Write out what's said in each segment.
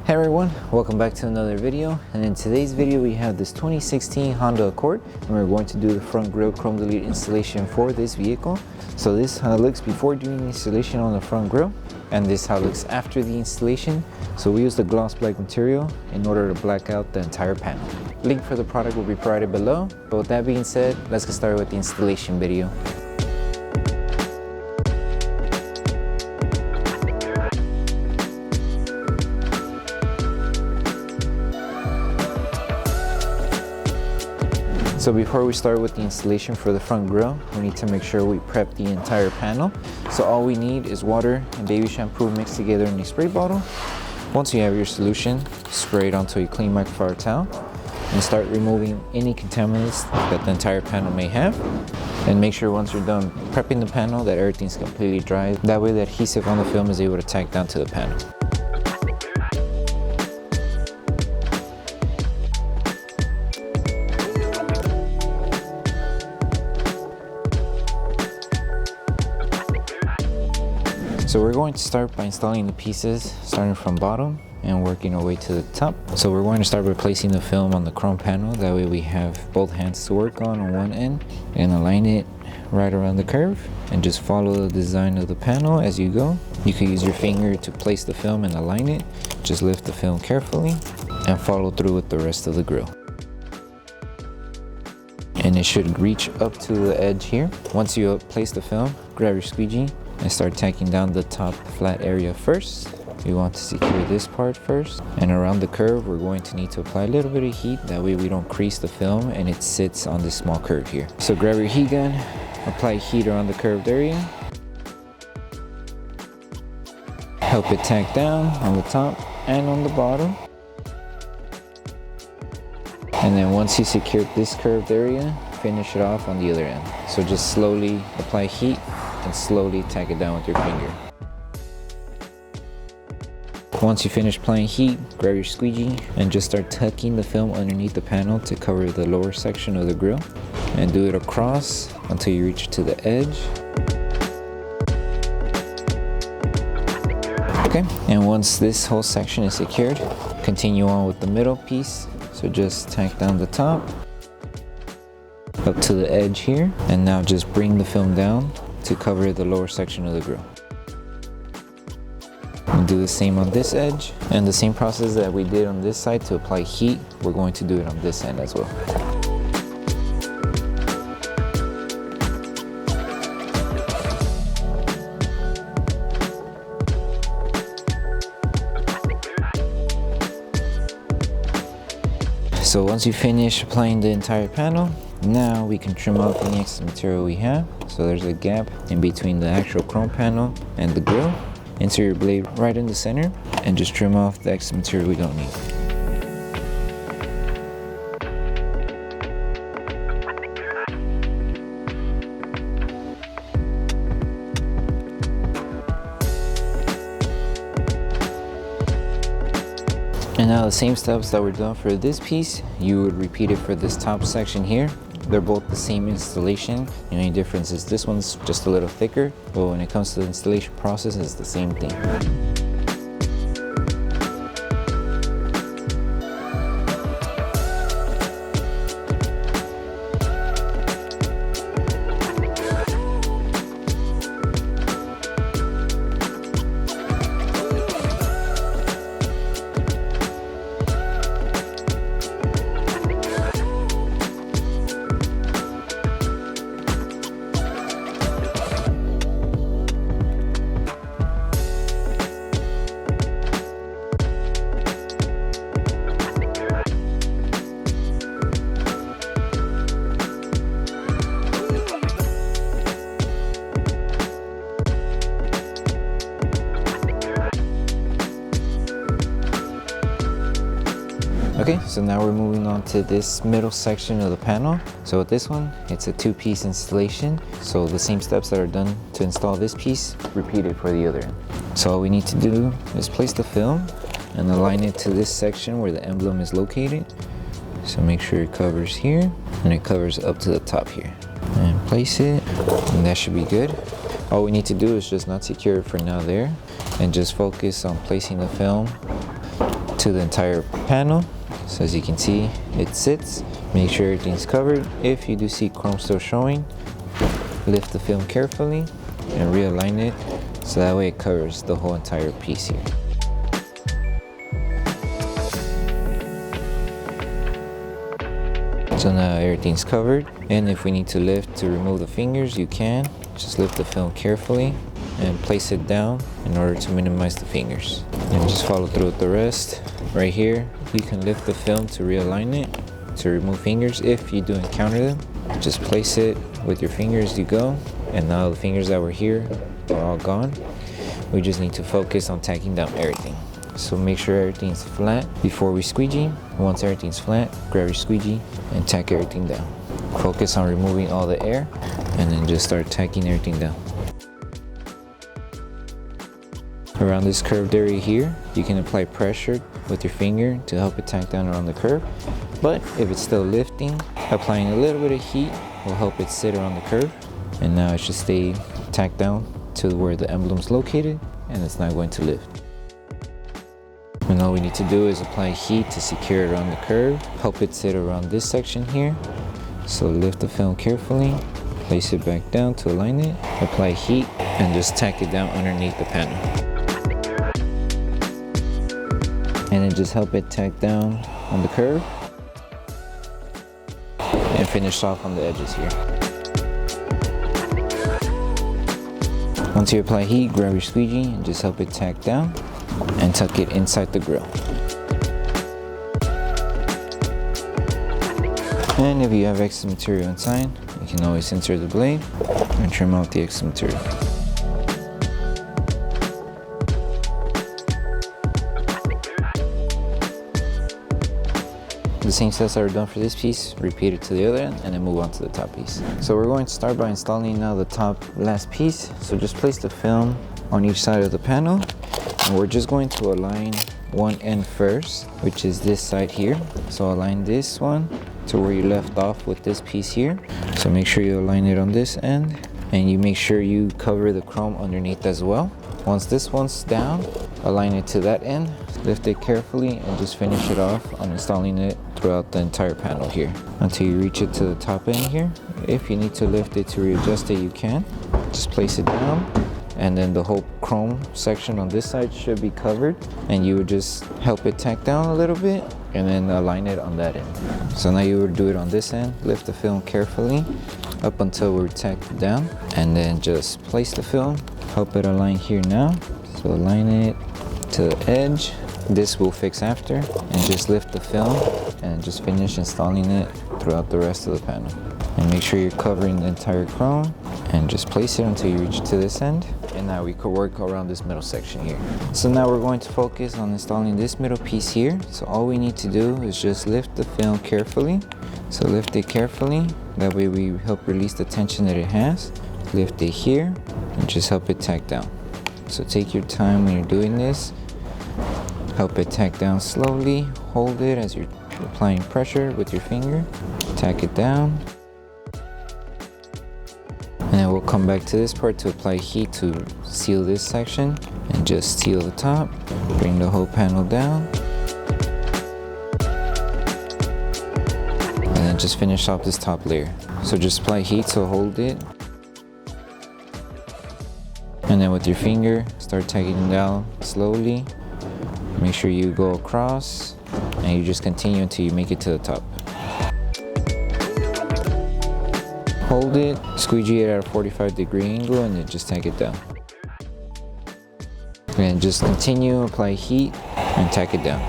Hey everyone, welcome back to another video. And in today's video we have this 2016 Honda Accord, and we're going to do the front grille chrome delete installation for this vehicle. So this is how it looks before doing the installation on the front grille, and this is how it looks after the installation. So we use the gloss black material in order to black out the entire panel. Link for the product will be provided below. But with that being said, let's get started with the installation video. So before we start with the installation for the front grille, we need to make sure we prep the entire panel. So all we need is water and baby shampoo mixed together in a spray bottle. Once you have your solution, spray it onto a clean microfiber towel and start removing any contaminants that the entire panel may have. And make sure once you're done prepping the panel that everything's completely dry. That way the adhesive on the film is able to tack down to the panel. So we're going to start by installing the pieces, starting from bottom and working our way to the top. So we're going to start replacing the film on the chrome panel. That way we have both hands to work on one end, and align it right around the curve and just follow the design of the panel as you go. You can use your finger to place the film and align it. Just lift the film carefully and follow through with the rest of the grille. And it should reach up to the edge here. Once you place the film, grab your squeegee and start tacking down the top flat area first. We want to secure this part first, and around the curve we're going to need to apply a little bit of heat. That way we don't crease the film and it sits on this small curve here. So grab your heat gun, apply heat around the curved area, help it tack down on the top and on the bottom. And then once you secure this curved area, finish it off on the other end. So just slowly apply heat and slowly tack it down with your finger. Once you finish applying heat, grab your squeegee and just start tucking the film underneath the panel to cover the lower section of the grille, and do it across until you reach to the edge. Okay, and once this whole section is secured, continue on with the middle piece. So just tack down the top up to the edge here, and now just bring the film down to cover the lower section of the grille. And do the same on this edge, and the same process that we did on this side to apply heat, we're going to do it on this end as well. So once you finish applying the entire panel, now we can trim off any extra material we have. So there's a gap in between the actual chrome panel and the grille. Insert your blade right in the center and just trim off the extra material we don't need. And now the same steps that were done for this piece, you would repeat it for this top section here. They're both the same installation. The only difference is this one's just a little thicker, but when it comes to the installation process, it's the same thing. Okay, so now we're moving on to this middle section of the panel. So with this one, it's a two-piece installation. So the same steps that are done to install this piece, repeated for the other end. So all we need to do is place the film and align it to this section where the emblem is located. So make sure it covers here and it covers up to the top here. And place it, and that should be good. All we need to do is just not secure it for now there, and just focus on placing the film to the entire panel. So as you can see, it sits. Make sure everything's covered. If you do see chrome still showing, lift the film carefully and realign it so that way it covers the whole entire piece here. So now everything's covered, and if we need to lift to remove the fingers, you can. Just lift the film carefully and place it down in order to minimize the fingers. And just follow through with the rest. Right here, you can lift the film to realign it, to remove fingers if you do encounter them. Just place it with your fingers as you go, and now the fingers that were here are all gone. We just need to focus on tacking down everything. So make sure everything's flat before we squeegee. Once everything's flat, grab your squeegee and tack everything down. Focus on removing all the air and then just start tacking everything down. Around this curved area here, you can apply pressure with your finger to help it tack down around the curve. But if it's still lifting, applying a little bit of heat will help it sit around the curve. And now it should stay tacked down to where the emblem's located, and it's not going to lift. And all we need to do is apply heat to secure it around the curve, help it sit around this section here. So lift the film carefully, place it back down to align it, apply heat, and just tack it down underneath the panel. And then just help it tack down on the curve and finish off on the edges here. Once you apply heat, grab your squeegee and just help it tack down and tuck it inside the grill. And if you have extra material inside, you can always insert the blade and trim out the extra material. The same steps that are done for this piece, repeat it to the other end, and then move on to the top piece. So we're going to start by installing now the top last piece. So just place the film on each side of the panel, and we're just going to align one end first, which is this side here. So align this one to where you left off with this piece here. So make sure you align it on this end, and you make sure you cover the chrome underneath as well. Once this one's down, align it to that end, lift it carefully, and just finish it off on installing it throughout the entire panel here until you reach it to the top end here. If you need to lift it to readjust it, you can. Just place it down, and then the whole chrome section on this side should be covered, and you would just help it tack down a little bit and then align it on that end. So now you would do it on this end, lift the film carefully up until we're tacked down, and then just place the film, help it align here now. So align it to the edge. This will fix after, and just lift the film and just finish installing it throughout the rest of the panel. And make sure you're covering the entire chrome, and just place it until you reach to this end. And now we could work around this middle section here. So now we're going to focus on installing this middle piece here. So all we need to do is just lift the film carefully. So lift it carefully, that way we help release the tension that it has. Lift it here and just help it tack down. So take your time when you're doing this. Help it tack down slowly. Hold it as you're applying pressure with your finger. Tack it down. And then we'll come back to this part to apply heat to seal this section. And just seal the top. Bring the whole panel down. And then just finish off this top layer. So just apply heat to hold it. And then with your finger, start tacking it down slowly. Make sure you go across, and you just continue until you make it to the top. Hold it, squeegee it at a 45-degree angle, and then just tack it down. And just continue, apply heat, and tack it down.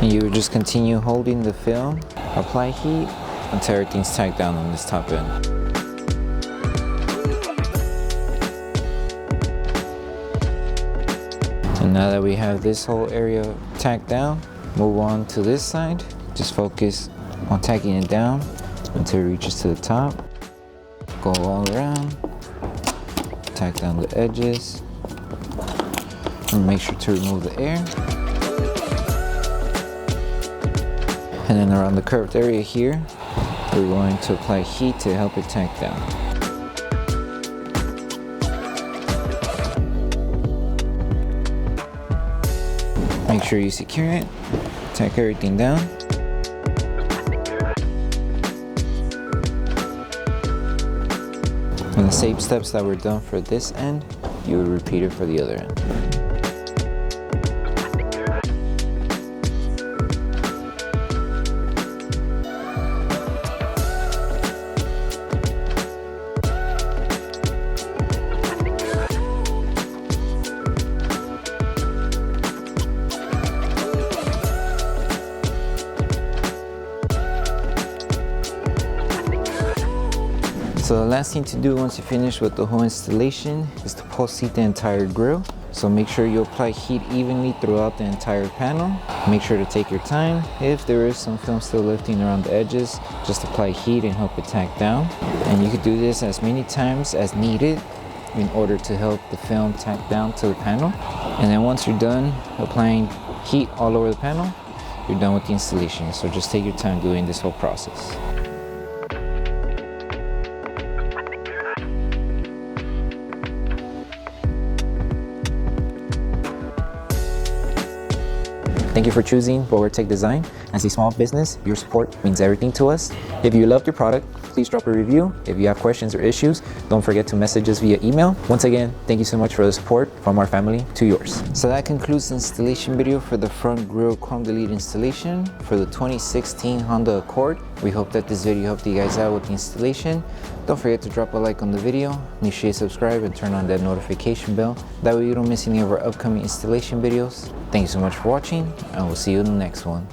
And you would just continue holding the film, apply heat until everything's tacked down on this top end. And now that we have this whole area tacked down, move on to this side. Just focus on tacking it down until it reaches to the top. Go all around, tack down the edges, and make sure to remove the air. And then around the curved area here, we're going to apply heat to help it tack down. Make sure you secure it, tack everything down. And the same steps that were done for this end, you would repeat it for the other end. So the last thing to do once you finish with the whole installation is to pulse heat the entire grill. So make sure you apply heat evenly throughout the entire panel. Make sure to take your time. If there is some film still lifting around the edges, just apply heat and help it tack down. And you could do this as many times as needed in order to help the film tack down to the panel. And then once you're done applying heat all over the panel, you're done with the installation. So just take your time doing this whole process. Thank you for choosing Bogar Tech Design. As a small business, your support means everything to us. If you loved your product, please drop a review. If you have questions or issues, don't forget to message us via email. Once again, thank you so much for the support from our family to yours. So that concludes the installation video for the front grille chrome delete installation for the 2016 Honda Accord. We hope that this video helped you guys out with the installation. Don't forget to drop a like on the video, make sure you subscribe and turn on that notification bell. That way you don't miss any of our upcoming installation videos. Thank you so much for watching, and we'll see you in the next one.